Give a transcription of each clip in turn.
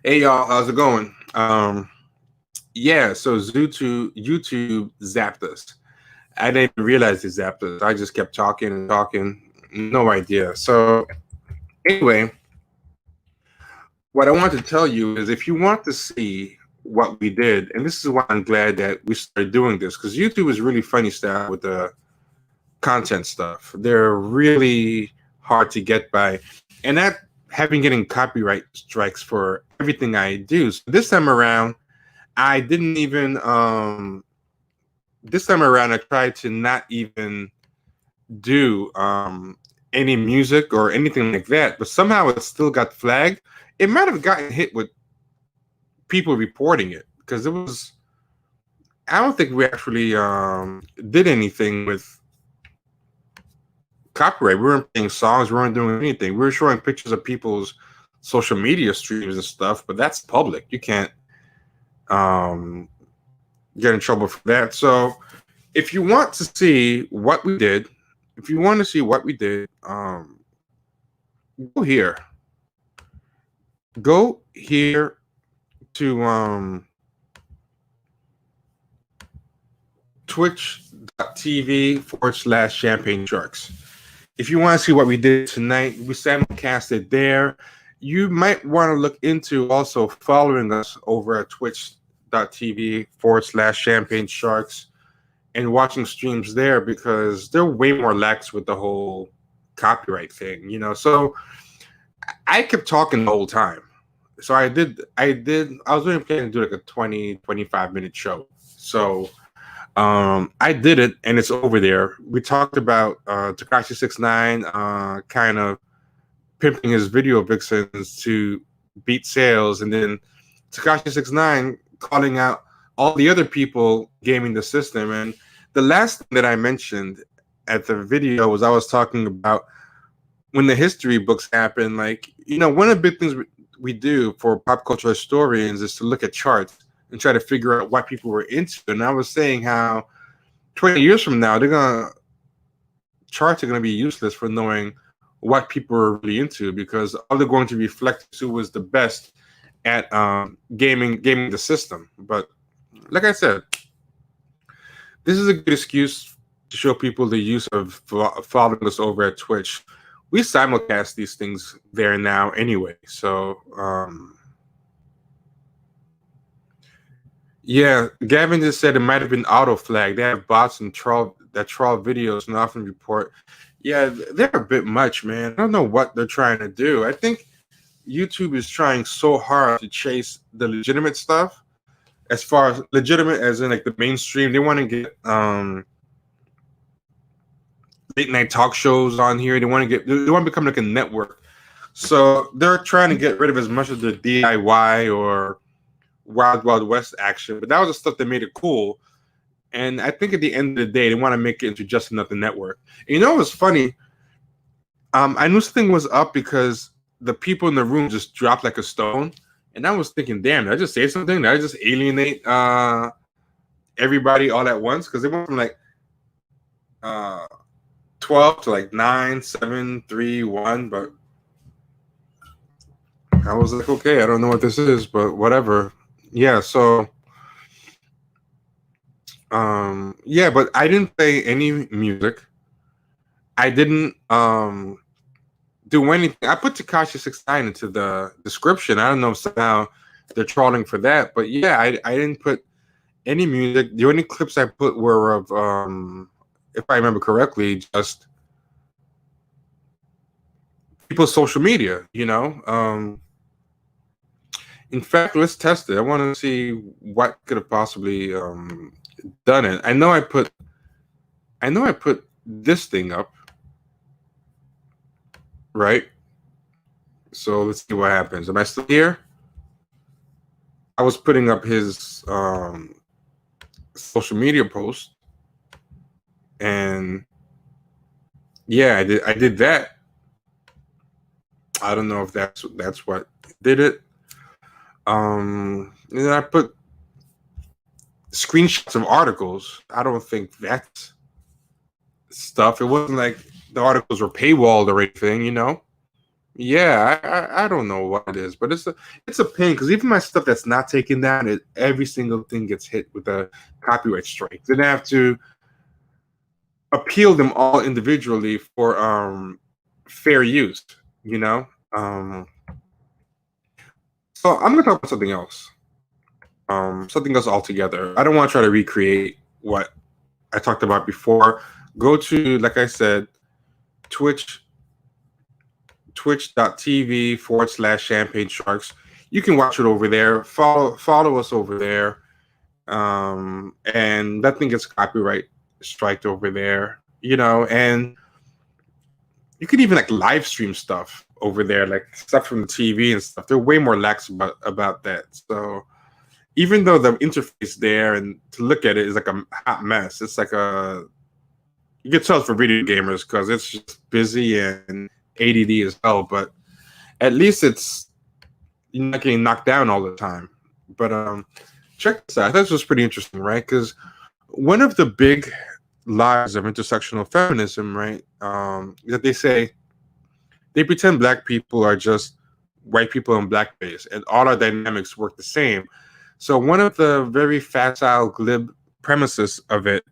Hey y'all, how's it going? Yeah, so YouTube zapped us. I didn't even realize they zapped us. I just kept talking and talking. No idea. So anyway, what I want to tell you is if you want to see what we did, and this is why I'm glad that we started doing this, because YouTube is really funny style with the content stuff. They're really hard to get by. And that having getting copyright strikes for everything I do. So this time around, I didn't even this time around I tried to not even do any music or anything like that, but somehow it still got flagged. It might have gotten hit with people reporting it because it was I don't think we actually did anything with copyright. We weren't playing songs, we weren't doing anything. We were showing pictures of people's social media streams and stuff, but that's public. You can't um get in trouble for that. So if you want to see what we did, if you want to see what we did, go here. Go here to twitch.tv/champagne sharks. If you want to see what we did tonight, we simulcast it there. You might want to look into also following us over at twitch.tv/champagne sharks and watching streams there because they're way more lax with the whole copyright thing, you know. So I kept talking the whole time. So I was really planning to do like a 20-25 minute show. So I did it and it's over there. We talked about Takashi 69 kind of pimping his video vixens to beat sales, and then Takashi 69 calling out all the other people gaming the system. And the last thing that I mentioned at the video was I was talking about when the history books happen. Like, you know, one of the big things we do for pop culture historians is to look at charts and try to figure out what people were into. And I was saying how 20 years from now, charts are going to be useless for knowing what people are really into because all they're going to reflect is who was the best at gaming the system. But like I said, this is a good excuse to show people the use of following us over at Twitch. We simulcast these things there now anyway. So yeah, Gavin just said it might have been auto flag. They have bots and troll videos and often report. Yeah, they're a bit much, man. I don't know what they're trying to do. I think YouTube is trying so hard to chase the legitimate stuff. As far as legitimate as in like the mainstream, they want to get late night talk shows on here. They want to become like a network. So they're trying to get rid of as much of the DIY or Wild Wild West action, but that was the stuff that made it cool. And I think at the end of the day, they want to make it into just another network. And you know what's funny? I knew something was up because the people in the room just dropped like a stone. And I was thinking, damn, did I just say something? Did I just alienate everybody all at once? Because they went from like 12 to like 9, 7, 3, 1. But I was like, okay, I don't know what this is, but whatever. Yeah, so yeah, but I didn't play any music. I didn't do anything. I put Takashi 69 into the description. I don't know if somehow they're trolling for that, but yeah, I didn't put any music. The only clips I put were of if I remember correctly, just people's social media, you know. In fact, let's test it. I want to see what could have possibly done it. I know I put this thing up, right? So let's see what happens. Am I still here? I was putting up his social media post, and yeah, I did that. I don't know if that's what did it. And then I put screenshots of articles. I don't think that's stuff. It wasn't like the articles were paywalled or anything, you know. Yeah, I don't know what it is, but it's a pain because even my stuff that's not taken down, every single thing gets hit with a copyright strike. Then I have to appeal them all individually for fair use. You know, um, so I'm gonna talk about something else altogether. I don't want to try to recreate what I talked about before. Go to, like I said, Twitch twitch.tv/champagne sharks. You can watch it over there. Follow us over there. And nothing gets copyright striked over there, and you could even like live stream stuff over there, like stuff from the TV and stuff. They're way more lax about that. So even though the interface there and to look at it is like a hot mess, it's like you can tell it's for video gamers because it's just busy and ADD as hell. But at least you're not getting knocked down all the time. But check this out. I thought this was pretty interesting, right? Because one of the big lies of intersectional feminism, right, that they pretend black people are just white people in blackface, and all our dynamics work the same. So one of the very facile, glib premises of it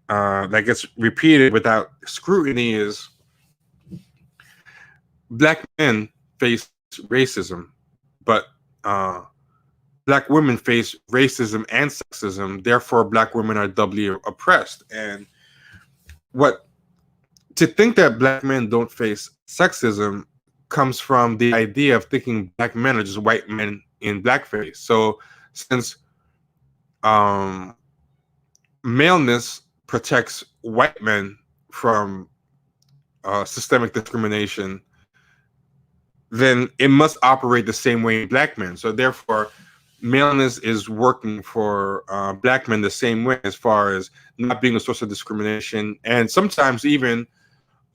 that gets repeated without scrutiny is black men face racism, but black women face racism and sexism. Therefore, black women are doubly oppressed. And what to think that black men don't face sexism comes from the idea of thinking black men are just white men in blackface. So since um, maleness protects white men from systemic discrimination, then it must operate the same way in black men. So therefore, maleness is working for black men the same way as far as not being a source of discrimination, and sometimes even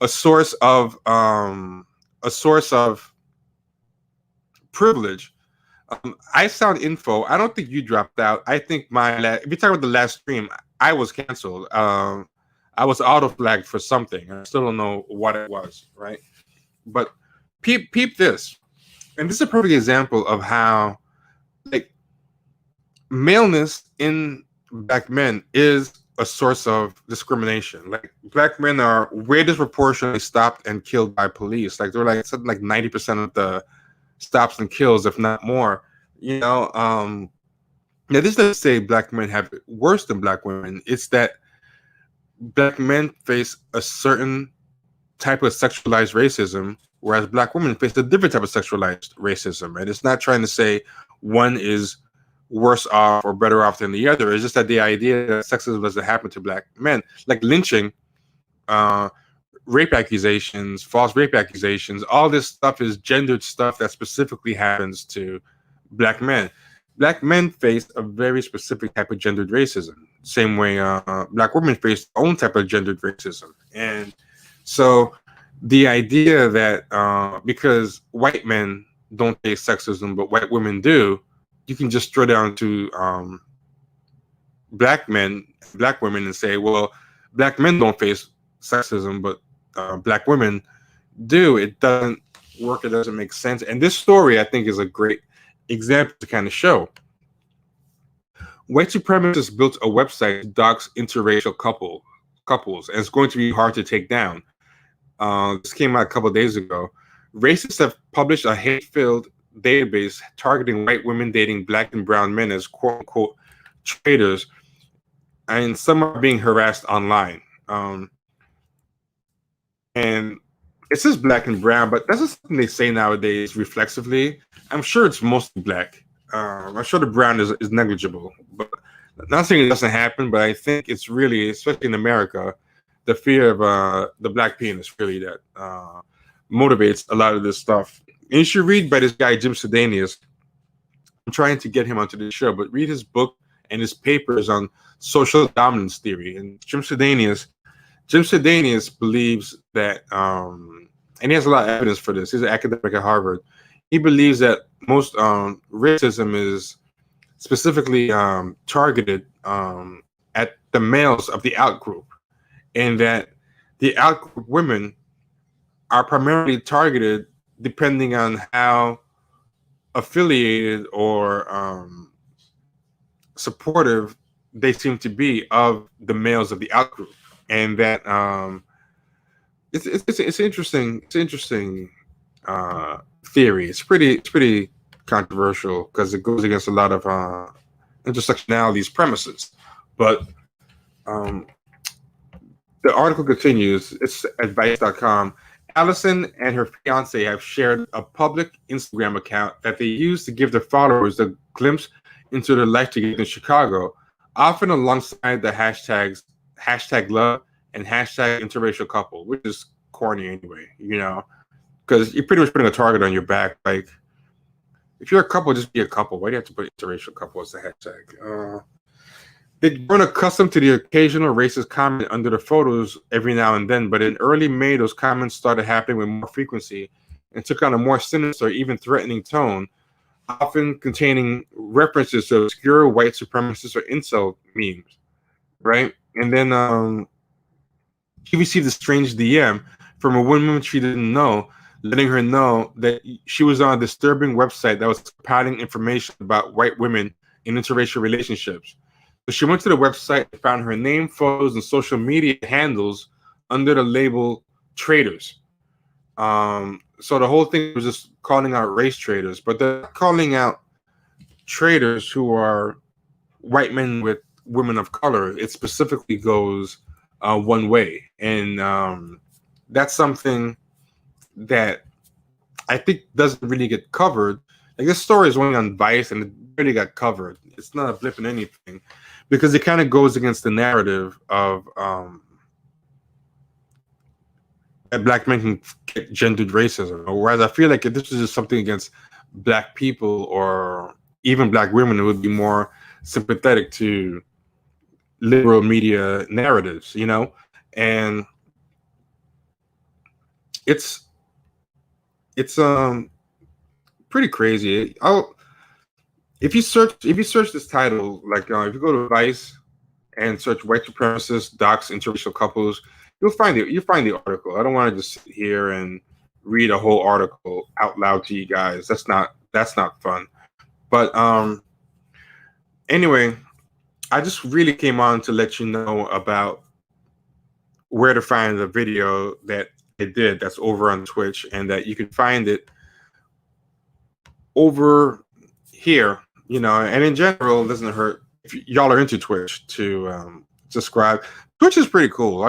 a source of privilege. I sound info. I don't think you dropped out. I think if you talk about the last stream, I was canceled. I was auto flagged for something. I still don't know what it was, right? But peep this, and this is a perfect example of how like maleness in black men is a source of discrimination. Like black men are way disproportionately stopped and killed by police. Like they're like something like 90% of the stops and kills, if not more. Now this doesn't say black men have it worse than black women. It's that black men face a certain type of sexualized racism, whereas black women face a different type of sexualized racism. And it's not trying to say one is worse off or better off than the other. It's just that the idea that sexism doesn't happen to black men, like lynching, rape accusations, false rape accusations, all this stuff is gendered stuff that specifically happens to black men. Black men face a very specific type of gendered racism, same way black women face their own type of gendered racism. And so the idea that because white men don't face sexism, but white women do, you can just throw down to black women, and say, well, black men don't face sexism, but black women do. It doesn't work. It doesn't make sense. And this story, I think, is a great example to kind of show. White supremacists built a website to dox interracial couples, and it's going to be hard to take down. This came out a couple of days ago. Racists have published a hate-filled database targeting white women dating black and brown men as quote-unquote traitors, and some are being harassed online. And it says black and brown, but that's just something they say nowadays reflexively. I'm sure it's mostly black. I'm sure the brown is negligible, but not saying it doesn't happen, but I think it's really, especially in America, the fear of the black penis really that motivates a lot of this stuff. And you should read by this guy, Jim Sedanius. I'm trying to get him onto the show, but read his book and his papers on social dominance theory. And Jim Sedanius believes that, and he has a lot of evidence for this. He's an academic at Harvard. He believes that most racism is specifically targeted at the males of the out group, and that the out group women are primarily targeted depending on how affiliated or supportive they seem to be of the males of the out group, and that it's interesting. It's interesting theory. It's pretty controversial because it goes against a lot of intersectionality's premises. But the article continues. It's at Vice.com. Allison and her fiance have shared a public Instagram account that they use to give their followers a glimpse into their life together in Chicago, often alongside the hashtags #love and #interracial couple, which is corny anyway, because you're pretty much putting a target on your back. Like, if you're a couple, just be a couple. Why do you have to put interracial couple as the hashtag? They'd grown accustomed to the occasional racist comment under the photos every now and then, but in early May, those comments started happening with more frequency and took on a more sinister, even threatening tone, often containing references to obscure white supremacist or incel memes, right? And then she received a strange DM from a woman she didn't know, letting her know that she was on a disturbing website that was compiling information about white women in interracial relationships. So she went to the website and found her name, photos, and social media handles under the label traitors. So the whole thing was just calling out race traitors, but they're calling out traitors who are white men with women of color. It specifically goes one way. And that's something that I think doesn't really get covered. Like, this story is only on Vice and it really got covered. It's not a blip in anything because it kind of goes against the narrative of that black men can get gendered racism. Whereas I feel like if this was just something against black people or even black women, it would be more sympathetic to liberal media narratives, and it's pretty crazy. If you search this title, like if you go to Vice and search white supremacists dox interracial couples, you'll find the article. I don't want to just sit here and read a whole article out loud to you guys. That's not fun. But anyway, I just really came on to let you know about where to find the video that it did. That's over on Twitch, and that you can find it over here. And in general, it doesn't hurt if y'all are into Twitch to subscribe. Twitch is pretty cool.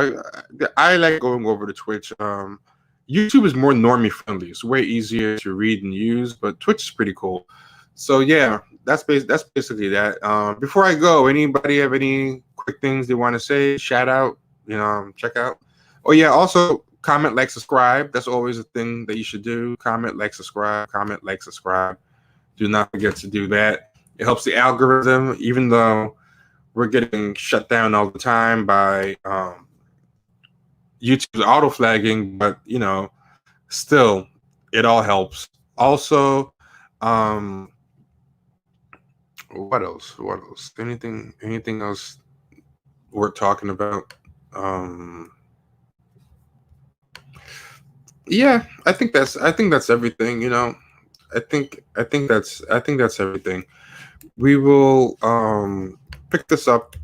I like going over to Twitch. YouTube is more normie friendly. It's way easier to read and use, but Twitch is pretty cool. So yeah, that's basically that. Before I go, anybody have any quick things they want to say? Shout out, check out. Oh yeah, also comment, like, subscribe. That's always a thing that you should do. Comment, like, subscribe. Comment, like, subscribe. Do not forget to do that. It helps the algorithm, even though we're getting shut down all the time by YouTube's auto flagging, but still, it all helps. Also, what else? Anything else worth talking about? Yeah, I think that's everything. I think that's everything. We will pick this up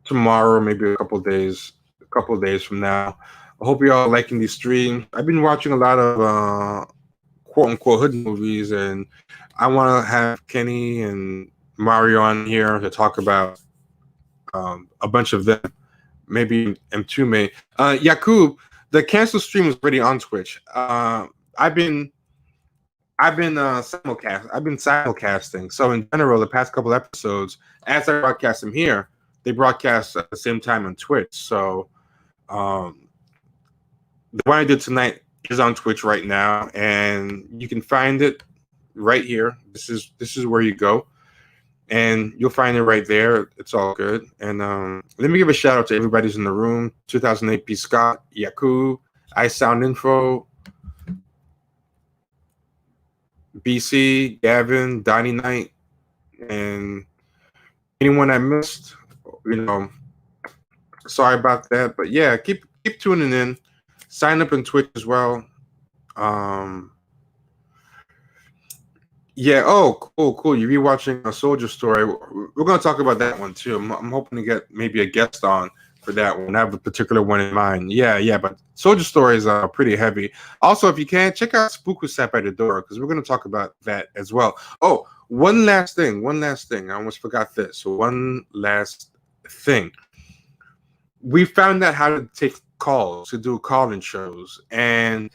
tomorrow, maybe a couple days from now. I hope you're all liking these streams. I've been watching a lot of quote unquote hood movies, and I want to have Kenny and Mario on here to talk about a bunch of them. Maybe Mtume. Yakub, the cancel stream is already on Twitch. I've been simulcasting. So in general, the past couple episodes, as I broadcast them here, they broadcast at the same time on Twitch. So the one I did tonight is on Twitch right now, and you can find it right here. This is where you go, and you'll find it right there. It's all good. And let me give a shout out to everybody who's in the room: 2008 P. Scott, Yakub, iSound Info, BC, Gavin, Donnie Knight, and anyone I missed. Sorry about that, but yeah, keep tuning in. Sign up on Twitch as well. Yeah. Oh, cool. You rewatching a Soldier Story? We're gonna talk about that one too. I'm hoping to get maybe a guest on for that one. I have a particular one in mind. Yeah. But Soldier Story is pretty heavy. Also, if you can, check out Spook Sap at the Door because we're gonna talk about that as well. Oh, one last thing. I almost forgot this. One last thing. We found out how to take calls, to do call-in shows, and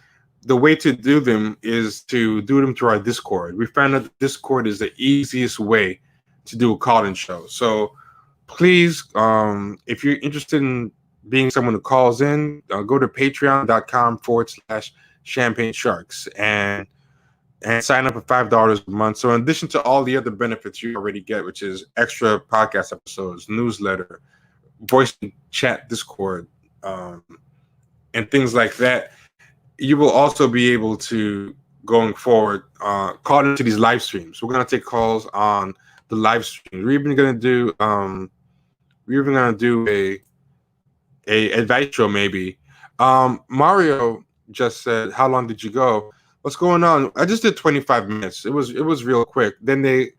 the way to do them is to do them through our Discord. We found out Discord is the easiest way to do a call-in show. So please, if you're interested in being someone who calls in, go to patreon.com/champagne sharks and sign up for $5 a month. So in addition to all the other benefits you already get, which is extra podcast episodes, newsletter, voice chat, Discord, and things like that, you will also be able to, going forward, call into these live streams. We're gonna take calls on the live stream. We're even gonna do a advice show maybe. Mario just said, "How long did you go? What's going on?" I just did 25 minutes. It was real quick. Then they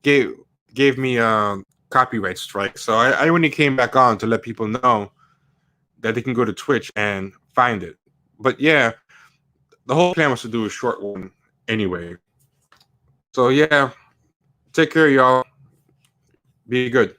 gave gave me a copyright strike, so I only came back on to let people know that they can go to Twitch and find it. But yeah, the whole plan was to do a short one anyway. So yeah, take care, y'all. Be good.